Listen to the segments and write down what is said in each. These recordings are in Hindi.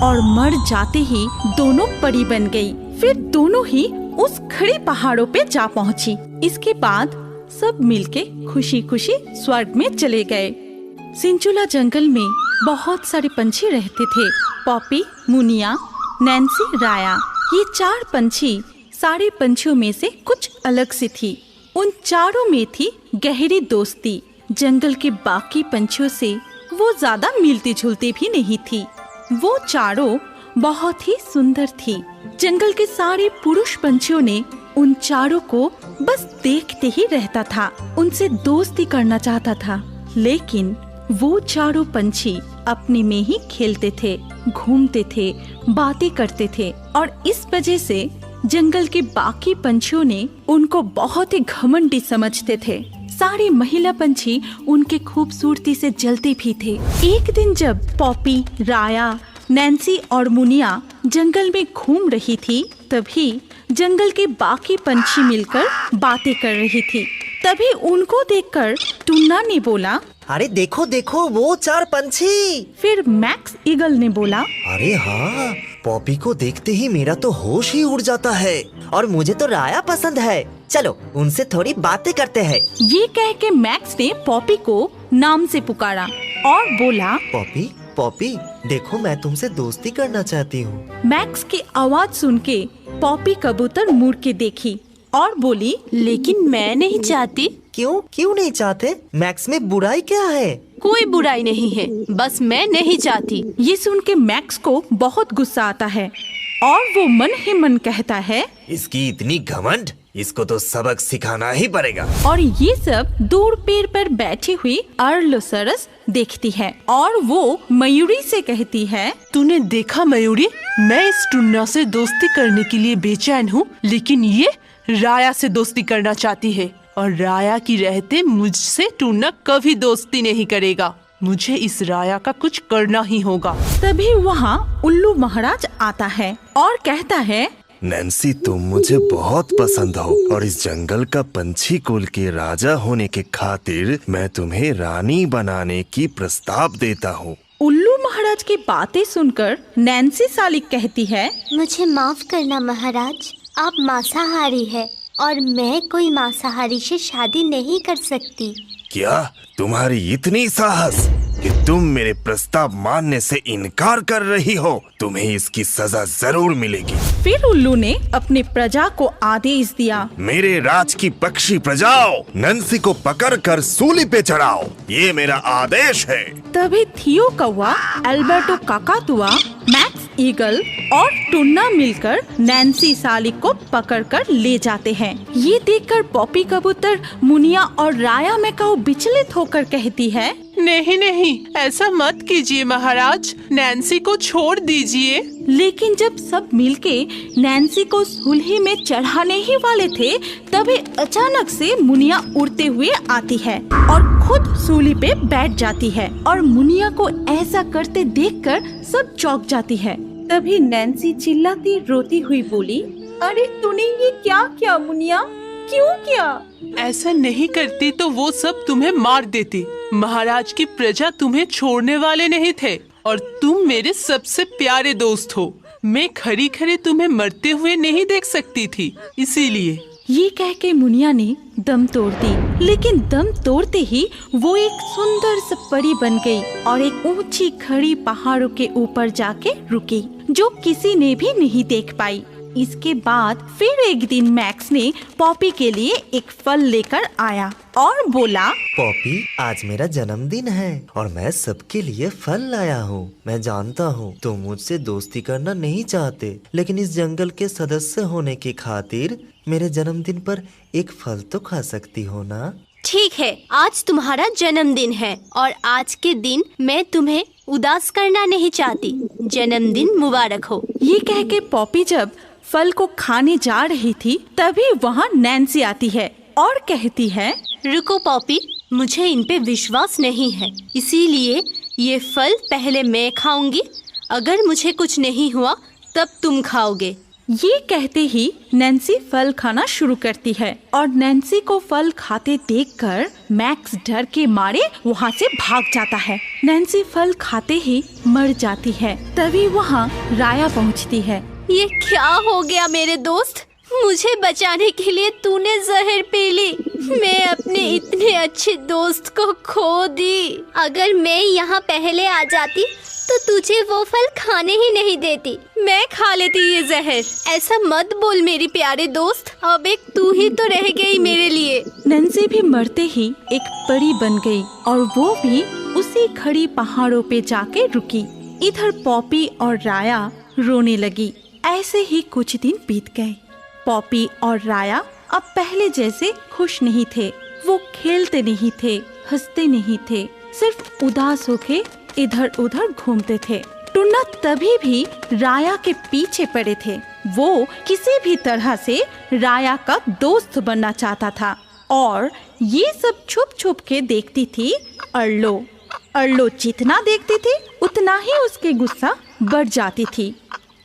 और मर जाते ही दोनों परी बन गई। फिर दोनों ही उस खड़ी पहाड़ों पे जा पहुंची। इसके बाद सब मिलके खुशी खुशी स्वर्ग में चले गए। सिंचुला जंगल में बहुत सारे पंछी रहते थे। पॉपी, मुनिया, नैन्सी, राया, ये 4 पंछी सारे पंछियों में से कुछ अलग सी थी। उन चारों में थी गहरी दोस्ती। जंगल के बाकी पंछियों से वो ज्यादा मिलती जुलती भी नहीं थी। वो चारों बहुत ही सुंदर थी। जंगल के सारे पुरुष पंछियों ने उन चारों को बस देखते ही रहता था, उनसे दोस्ती करना चाहता था। लेकिन वो चारों पंछी अपने में ही खेलते थे, घूमते थे, बातें करते थे और इस वजह से जंगल के बाकी पंछियों ने उनको बहुत ही घमंडी समझते थे। सारे महिला पंछी उनके खूबसूरती से जलते भी थे। एक दिन जब पॉपी, राया, नैन्सी और मुनिया जंगल में घूम रही थी, तभी जंगल के बाकी पंछी मिलकर बातें कर रही थी। तभी उनको देखकर टुन्ना ने बोला, अरे देखो देखो वो 4 पंछी। फिर मैक्स ईगल ने बोला, अरे हाँ, पॉपी को देखते ही मेरा तो होश ही उड़ जाता है और मुझे तो राया पसंद है। चलो उनसे थोड़ी बातें करते हैं। ये कह के मैक्स ने पॉपी को नाम से पुकारा और बोला, पॉपी पॉपी देखो मैं तुमसे दोस्ती करना चाहती हूँ। मैक्स की आवाज सुन के पॉपी कबूतर मुड़ के देखी और बोली, लेकिन मैं नहीं चाहती। क्यों नहीं चाहते? मैक्स में बुराई क्या है? कोई बुराई नहीं है, बस मैं नहीं चाहती। ये सुन के मैक्स को बहुत गुस्सा आता है और वो मन ही मन कहता है, इसकी इतनी घमंड, इसको तो सबक सिखाना ही पड़ेगा। और ये सब दूर पेड़ पर बैठी हुई अर्लोसरस देखती है और वो मयूरी से कहती है, तूने देखा मयूरी, मैं इस टुन्ना से दोस्ती करने के लिए बेचैन हूँ, लेकिन ये राया से दोस्ती करना चाहती है और राया की रहते मुझसे टुन्ना कभी दोस्ती नहीं करेगा। मुझे इस राया का कुछ करना ही होगा। तभी वहाँ उल्लू महाराज आता है और कहता है, नैन्सी तुम मुझे बहुत पसंद हो और इस जंगल का पंछी कुल के राजा होने के खातिर मैं तुम्हें रानी बनाने की प्रस्ताव देता हूँ। उल्लू महाराज की बातें सुनकर नैन्सी सालिक कहती है, मुझे माफ करना महाराज, आप मांसाहारी है और मैं कोई मांसाहारी से शादी नहीं कर सकती। क्या तुम्हारी इतनी साहस कि तुम मेरे प्रस्ताव मानने से इनकार कर रही हो? तुम्हें इसकी सजा जरूर मिलेगी। फिर उल्लू ने अपने प्रजा को आदेश दिया, मेरे राज की पक्षी प्रजाओं, नैन्सी को पकड़कर सूली पे चढ़ाओ, ये मेरा आदेश है। तभी थियो कौवा, अल्बर्टो काकातुआ, मैक्स ईगल और टुन्ना मिलकर नैन्सी सालिक को पकड़कर ले जाते हैं। ये देखकर पॉपी कबूतर, मुनिया और राया मैकाऊ विचलित होकर कहती है, नहीं नहीं, ऐसा मत कीजिए महाराज, नैन्सी को छोड़ दीजिए। लेकिन जब सब मिलके नैन्सी को सूली में चढ़ाने ही वाले थे, तभी अचानक से मुनिया उड़ते हुए आती है और खुद सूली पे बैठ जाती है और मुनिया को ऐसा करते देखकर सब चौंक जाती है। तभी नैन्सी चिल्लाती रोती हुई बोली, अरे तूने ये क्या किया मुनिया, क्यों किया? ऐसा नहीं करती तो वो सब तुम्हें मार देती। महाराज की प्रजा तुम्हें छोड़ने वाले नहीं थे और तुम मेरे सबसे प्यारे दोस्त हो। मैं खरी खरी तुम्हें मरते हुए नहीं देख सकती थी, इसीलिए। ये कह के मुनिया ने दम तोड़ दी, लेकिन दम तोड़ते ही वो एक सुंदर सी परी बन गई और एक ऊंची खड़ी पहाड़ों के ऊपर जाके रुकी, जो किसी ने भी नहीं देख पाई। इसके बाद फिर एक दिन मैक्स ने पॉपी के लिए एक फल लेकर आया और बोला, पॉपी आज मेरा जन्मदिन है और मैं सबके लिए फल लाया हूँ। मैं जानता हूँ तुम मुझसे दोस्ती करना नहीं चाहते, लेकिन इस जंगल के सदस्य होने की खातिर मेरे जन्मदिन पर एक फल तो खा सकती हो ना? ठीक है, आज तुम्हारा जन्मदिन है और आज के दिन मैं तुम्हें उदास करना नहीं चाहती। जन्मदिन मुबारक हो। ये कह के पॉपी जब फल को खाने जा रही थी, तभी वहाँ नैन्सी आती है और कहती है, रुको पॉपी, मुझे इन पे विश्वास नहीं है, इसीलिए ये फल पहले मैं खाऊंगी। अगर मुझे कुछ नहीं हुआ तब तुम खाओगे। ये कहते ही नैन्सी फल खाना शुरू करती है और नैन्सी को फल खाते देखकर मैक्स डर के मारे वहाँ से भाग जाता है। नैन्सी फल खाते ही मर जाती है। तभी वहाँ राया पहुँचती है। ये क्या हो गया मेरे दोस्त? मुझे बचाने के लिए तूने जहर पी ली। मैं अपने इतने अच्छे दोस्त को खो दी। अगर मैं यहाँ पहले आ जाती तो तुझे वो फल खाने ही नहीं देती। मैं खा लेती ये जहर। ऐसा मत बोल मेरी प्यारे दोस्त, अब एक तू ही तो रह गई मेरे लिए। नैन्सी भी मरते ही एक परी बन गई और वो भी उसी खड़ी पहाड़ों पे जाके रुकी। इधर पॉपी और राया रोने लगी। ऐसे ही कुछ दिन बीत गए। पॉपी और राया अब पहले जैसे खुश नहीं थे। वो खेलते नहीं थे, हंसते नहीं थे, सिर्फ उदास होके इधर उधर घूमते थे। टुन्ना तभी भी राया के पीछे पड़े थे। वो किसी भी तरह से राया का दोस्त बनना चाहता था और ये सब छुप छुप के देखती थी अर्लो। अर्लो जितना देखती थी उतना ही उसके गुस्सा बढ़ जाती थी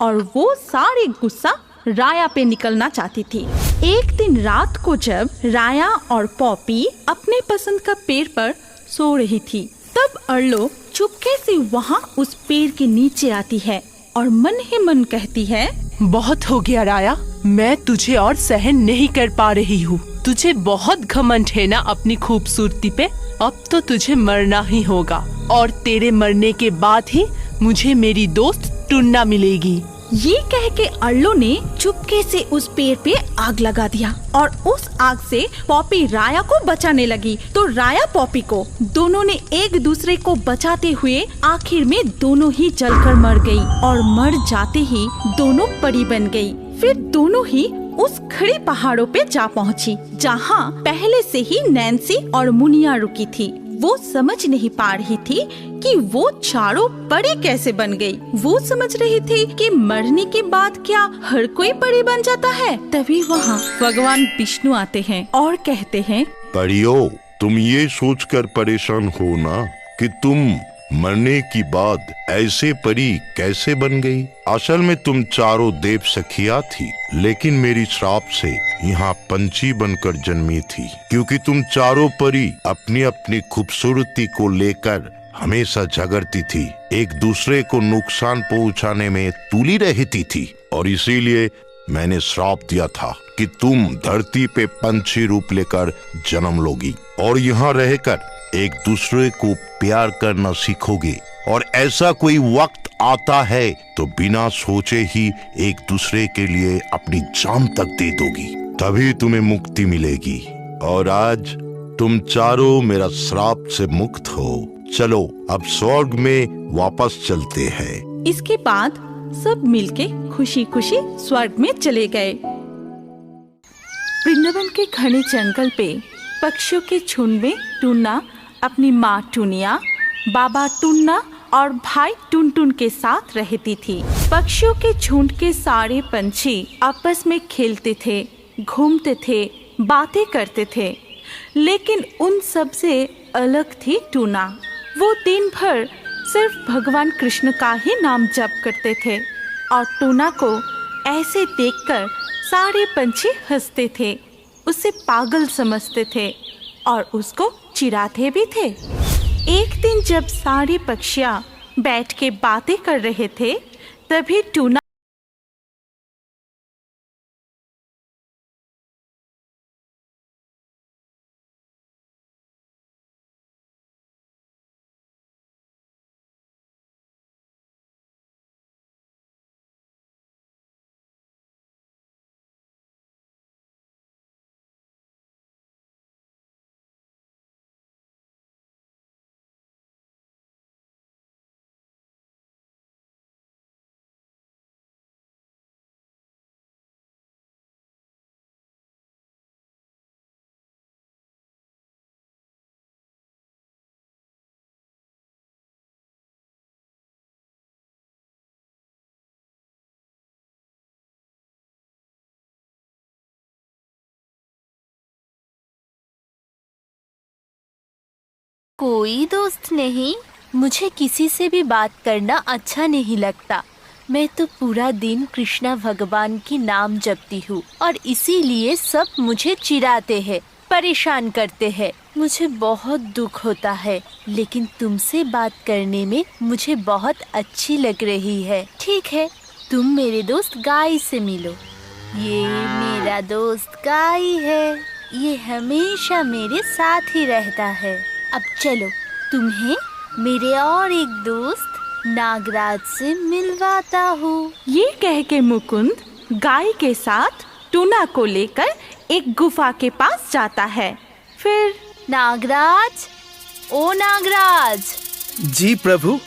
और वो सारे गुस्सा राया पे निकलना चाहती थी। एक दिन रात को जब राया और पॉपी अपने पसंद का पेड़ पर सो रही थी, तब अर्लो चुपके से वहाँ उस पेड़ के नीचे आती है और मन ही मन कहती है, बहुत हो गया राया, मैं तुझे और सहन नहीं कर पा रही हूँ। तुझे बहुत घमंड है ना अपनी खूबसूरती पे। अब तो तुझे मरना ही होगा और तेरे मरने के बाद ही मुझे मेरी दोस्त टुन्ना मिलेगी। ये कह के अर्लो ने चुपके से उस पेड़ पे आग लगा दिया और उस आग से पॉपी राया को बचाने लगी। तो राया पॉपी को दोनों ने एक दूसरे को बचाते हुए आखिर में दोनों ही जलकर मर गई और मर जाते ही दोनों परी बन गई। फिर दोनों ही उस खड़ी पहाड़ों पे जा पहुंची जहाँ पहले से ही नैन्सी और मुनिया रुकी थी। वो समझ नहीं पा रही थी कि वो चारों परी कैसे बन गई। वो समझ रही थी कि मरने के बाद क्या हर कोई परी बन जाता है। तभी वहाँ भगवान विष्णु आते हैं और कहते हैं, परियों, तुम ये सोचकर परेशान हो ना कि तुम मरने की बाद ऐसे परी कैसे बन गई। असल में तुम चारों देव सखिया थी, लेकिन मेरी श्राप से यहाँ पंछी बनकर जन्मी थी। क्योंकि तुम चारों परी अपनी अपनी खूबसूरती को लेकर हमेशा झगड़ती थी, एक दूसरे को नुकसान पहुँचाने में तुली रहती थी और इसीलिए मैंने श्राप दिया था कि तुम धरती पे पंछी रूप लेकर जन्म लोगी और यहाँ रहकर एक दूसरे को प्यार करना सीखोगे। और ऐसा कोई वक्त आता है तो बिना सोचे ही एक दूसरे के लिए अपनी जान तक दे दोगी, तभी तुम्हें मुक्ति मिलेगी। और आज तुम चारों मेरा श्राप से मुक्त हो। चलो अब स्वर्ग में वापस चलते हैं। इसके बाद सब मिलके खुशी खुशी स्वर्ग में चले गए। वृंदावन के घने जंगल पे पक्षियों के झुंड में टुन्ना अपनी माँ टुनिया, बाबा टुन्ना और भाई टुनटुन के साथ रहती थी। पक्षियों के झुंड के सारे पंछी आपस में खेलते थे, घूमते थे, बातें करते थे, लेकिन उन सब से अलग थी टुना। वो दिन भर सिर्फ भगवान कृष्ण का ही नाम जप करते थे और टुना को ऐसे देखकर सारे पंछी हंसते थे, उसे पागल समझते थे और उसको चिढ़ाते भी थे। एक दिन जब सारे पक्षियाँ बैठ के बातें कर रहे थे, तभी टुना कोई दोस्त नहीं, मुझे किसी से भी बात करना अच्छा नहीं लगता। मैं तो पूरा दिन कृष्णा भगवान की नाम जपती हूँ और इसीलिए सब मुझे चिढ़ाते हैं, परेशान करते हैं। मुझे बहुत दुख होता है, लेकिन तुमसे बात करने में मुझे बहुत अच्छी लग रही है। ठीक है, तुम मेरे दोस्त गाय से मिलो। ये मेरा दोस्त गाय है, ये हमेशा मेरे साथ ही रहता है। अब चलो, तुम्हें मेरे और एक दोस्त नागराज से मिलवाता हूँ। ये कह के मुकुंद गाय के साथ टूना को लेकर एक गुफा के पास जाता है। फिर नागराज, ओ नागराज, जी प्रभु,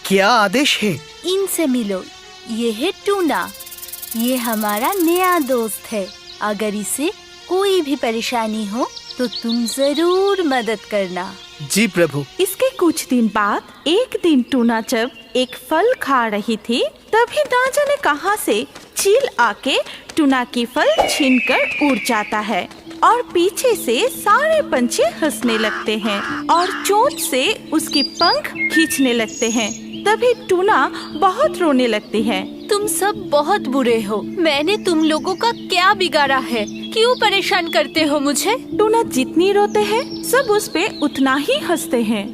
क्या आदेश है? इनसे मिलो। ये है टूना, ये हमारा नया दोस्त है। अगर इसे कोई भी परेशानी हो तो तुम जरूर मदद करना। जी प्रभु। इसके कुछ दिन बाद एक दिन टूना जब एक फल खा रही थी, तभी ना जाने कहां से चील आके टूना की फल छीनकर उड़ जाता है और पीछे से सारे पंछी हंसने लगते हैं और चोंच से उसकी पंख खींचने लगते हैं। तभी टूना बहुत रोने लगती है। तुम सब बहुत बुरे हो। मैंने तुम लोगों का क्या बिगाड़ा है? क्यों परेशान करते हो मुझे? टूना जितनी रोते हैं सब उस पे उतना ही हंसते हैं।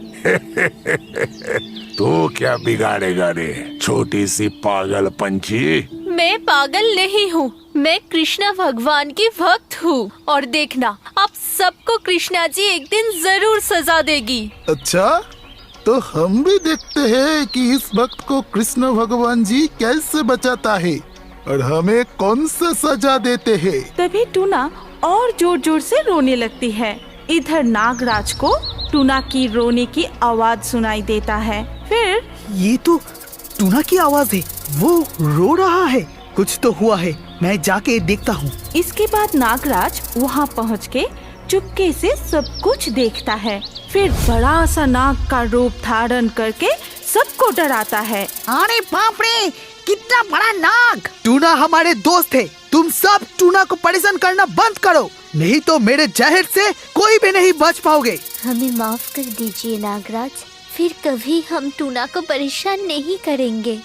तो क्या बिगाड़ेगा रे, छोटी सी पागल पंछी? मैं पागल नहीं हूँ, मैं कृष्णा भगवान की भक्त हूँ। और देखना, आप सबको कृष्णा जी एक दिन जरूर सजा देगी। अच्छा, तो हम भी देखते हैं कि इस भक्त को कृष्ण भगवान जी कैसे बचाता है और हमें कौन सा सजा देते हैं। तभी टूना और जोर जोर से रोने लगती है। इधर नागराज को टूना की रोने की आवाज सुनाई देता है। फिर ये तो टूना की आवाज है, वो रो रहा है। कुछ तो हुआ है, मैं जाके देखता हूँ। इसके बाद नागराज वहाँ पहुँच के चुपके से सब कुछ देखता है। फिर बड़ा सा नाग का रूप धारण करके सबको डराता है। अरे बाप रे, कितना बड़ा नाग! टूना हमारे दोस्त है, तुम सब टूना को परेशान करना बंद करो, नहीं तो मेरे जहर से कोई भी नहीं बच पाओगे। हमें माफ कर दीजिए नागराज, फिर कभी हम टूना को परेशान नहीं करेंगे।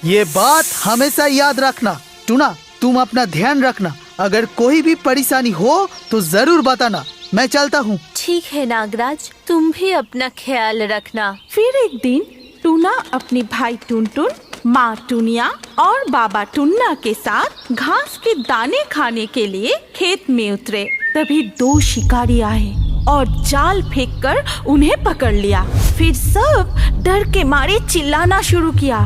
ये बात हमेशा याद रखना। टूना, तुम अपना ध्यान रखना, अगर कोई भी परेशानी हो तो जरूर बताना। मैं चलता हूँ। ठीक है नागराज, तुम भी अपना ख्याल रखना। फिर एक दिन टूना अपने भाई टुनटुन, माँ टुनिया और बाबा टुन्ना के साथ घास के दाने खाने के लिए खेत में उतरे। तभी दो शिकारी आए और जाल फेंककर उन्हें पकड़ लिया। फिर सब डर के मारे चिल्लाना शुरू किया।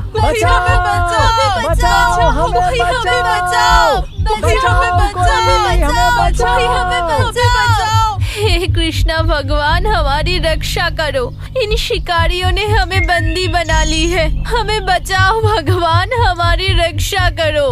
हे कृष्णा भगवान, हमारी रक्षा करो। इन शिकारियों ने हमें बंदी बना ली है, हमें बचाओ भगवान, हमारी रक्षा करो।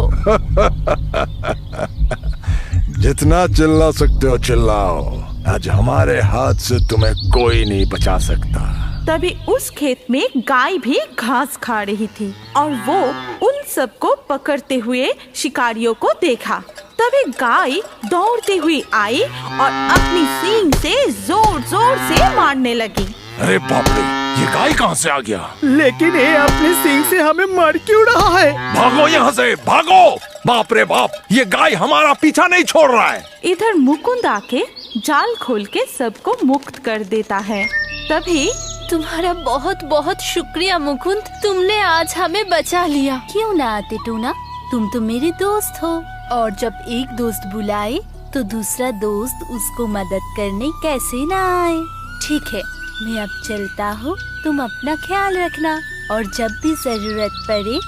जितना चिल्ला सकते हो चिल्लाओ, आज हमारे हाथ से तुम्हें कोई नहीं बचा सकता। तभी उस खेत में गाय भी घास खा रही थी और वो उन सबको पकड़ते हुए शिकारियों को देखा। तभी गाय दौड़ती हुई आई और अपनी सींग से जोर जोर से मारने लगी। अरे बाप रे, ये गाय कहाँ से आ गया? लेकिन ये अपने सींग से हमें मार क्यों रहा है? भागो यहाँ से, भागो! बाप रे बाप, ये गाय हमारा पीछा नहीं छोड़ रहा है। इधर मुकुंद आके जाल खोल के सबको मुक्त कर देता है। तभी तुम्हारा बहुत बहुत शुक्रिया मुकुंद, तुमने आज हमें बचा लिया। क्यों ना आते टूना, तुम तो मेरे दोस्त हो। और जब एक दोस्त बुलाए तो दूसरा दोस्त उसको मदद करने कैसे ना आए। ठीक है, मैं अब चलता हूँ, तुम अपना ख्याल रखना और जब भी जरूरत पड़े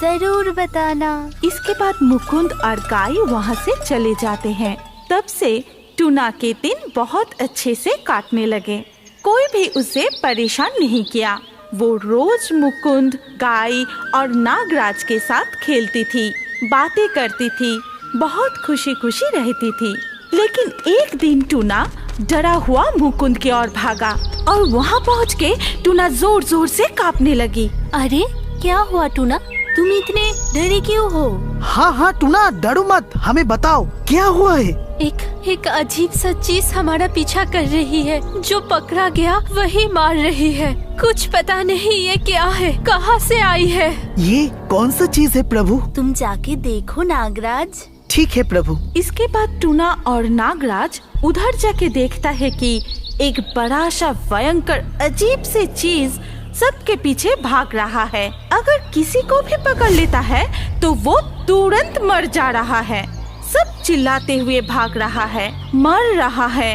जरूर बताना। इसके बाद मुकुंद और गाय वहाँ से चले जाते हैं। तब से टूना के दिन बहुत अच्छे से काटने लगे। कोई भी उसे परेशान नहीं किया। वो रोज मुकुंद, गाय और नागराज के साथ खेलती थी, बातें करती थी, बहुत खुशी खुशी रहती थी। लेकिन एक दिन टूना डरा हुआ मुकुंद की ओर भागा और वहाँ पहुँच के टूना जोर जोर से कांपने लगी। अरे क्या हुआ टूना, तुम इतने डरे क्यों हो? हाँ हाँ टूना, डरो मत, हमें बताओ क्या हुआ है। एक अजीब सा चीज हमारा पीछा कर रही है। जो पकड़ा गया वही मार रही है। कुछ पता नहीं ये क्या है, कहाँ से आई है। ये कौन सा चीज है प्रभु? तुम जाके देखो नागराज। ठीक है प्रभु। इसके बाद टूना और नागराज उधर जाके देखता है कि एक बड़ा सा भयंकर अजीब सी चीज सबके पीछे भाग रहा है। अगर किसी को भी पकड़ लेता है तो वो तुरंत मर जा रहा है। सब चिल्लाते हुए भाग रहा है, मर रहा है।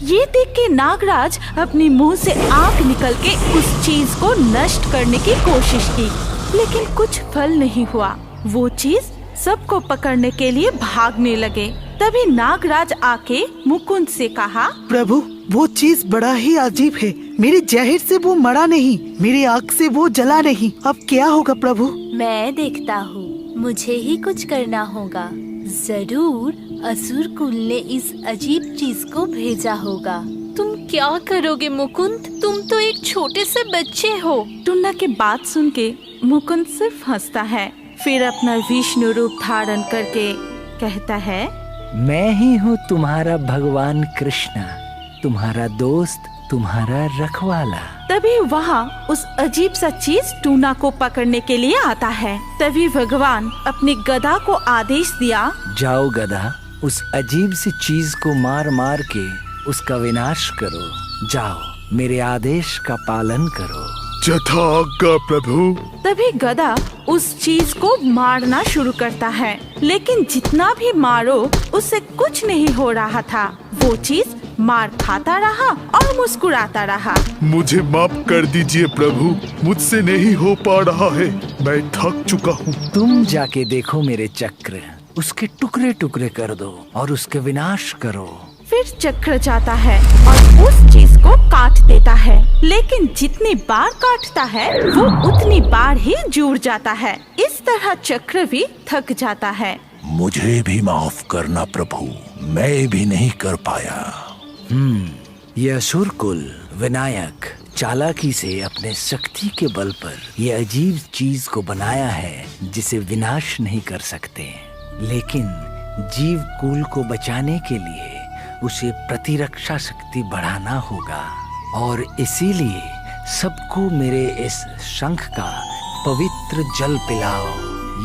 ये देख के नागराज अपने मुंह से आग निकल के उस चीज को नष्ट करने की कोशिश की, लेकिन कुछ फल नहीं हुआ। वो चीज सबको पकड़ने के लिए भागने लगे। तभी नागराज आके मुकुंद से कहा, प्रभु वो चीज बड़ा ही अजीब है। मेरे जहर से वो मरा नहीं, मेरी आग से वो जला नहीं। अब क्या होगा प्रभु? मैं देखता हूँ, मुझे ही कुछ करना होगा। जरूर असुर कुल ने इस अजीब चीज को भेजा होगा। तुम क्या करोगे मुकुंद? तुम तो एक छोटे से बच्चे हो। टुन्ना के बात सुन के मुकुंद सिर्फ हंसता है, फिर अपना विष्णु रूप धारण करके कहता है, मैं ही हूँ तुम्हारा भगवान कृष्ण, तुम्हारा दोस्त, तुम्हारा रखवाला। तभी वहाँ उस अजीब सा चीज टूना को पकड़ने के लिए आता है। तभी भगवान अपनी गदा को आदेश दिया, जाओ गदा, उस अजीब सी चीज को मार मार के उसका विनाश करो। जाओ, मेरे आदेश का पालन करो। जथा आज्ञा प्रभु। तभी गदा उस चीज को मारना शुरू करता है, लेकिन जितना भी मारो उससे कुछ नहीं हो रहा था। वो चीज मार खाता रहा और मुस्कुराता रहा। मुझे माफ कर दीजिए प्रभु, मुझसे नहीं हो पा रहा है, मैं थक चुका हूँ। तुम जाके देखो मेरे चक्र, उसके टुकड़े टुकड़े कर दो और उसके विनाश करो। फिर चक्र जाता है और उस चीज को काट देता है, लेकिन जितनी बार काटता है वो उतनी बार ही जुड़ जाता है। इस तरह चक्र भी थक जाता है। मुझे भी माफ करना प्रभु, मैं भी नहीं कर पाया। ये असुर कुल विनायक चालाकी से अपने शक्ति के बल पर ये अजीब चीज को बनाया है जिसे विनाश नहीं कर सकते, लेकिन जीव कुल को बचाने के लिए उसे प्रतिरक्षा शक्ति बढ़ाना होगा। और इसीलिए सबको मेरे इस शंख का पवित्र जल पिलाओ।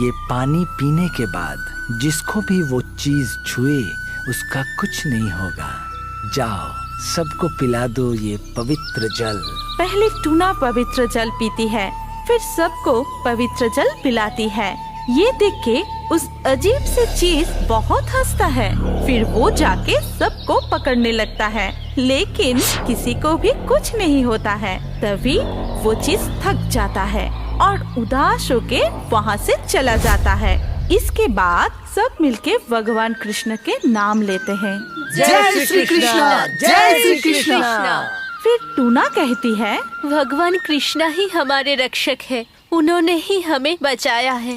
ये पानी पीने के बाद जिसको भी वो चीज छुए उसका कुछ नहीं होगा। जाओ, सबको पिला दो ये पवित्र जल। पहले टूना पवित्र जल पीती है, फिर सबको पवित्र जल पिलाती है। ये देख के उस अजीब से चीज बहुत हंसता है। फिर वो जाके सबको पकड़ने लगता है, लेकिन किसी को भी कुछ नहीं होता है। तभी वो चीज थक जाता है और उदास होके वहाँ से चला जाता है। इसके बाद सब मिलके भगवान कृष्ण के नाम लेते हैं। जय श्री कृष्ण, जय श्री कृष्ण। फिर टूना कहती है, भगवान कृष्णा ही हमारे रक्षक है, उन्होंने ही हमें बचाया है।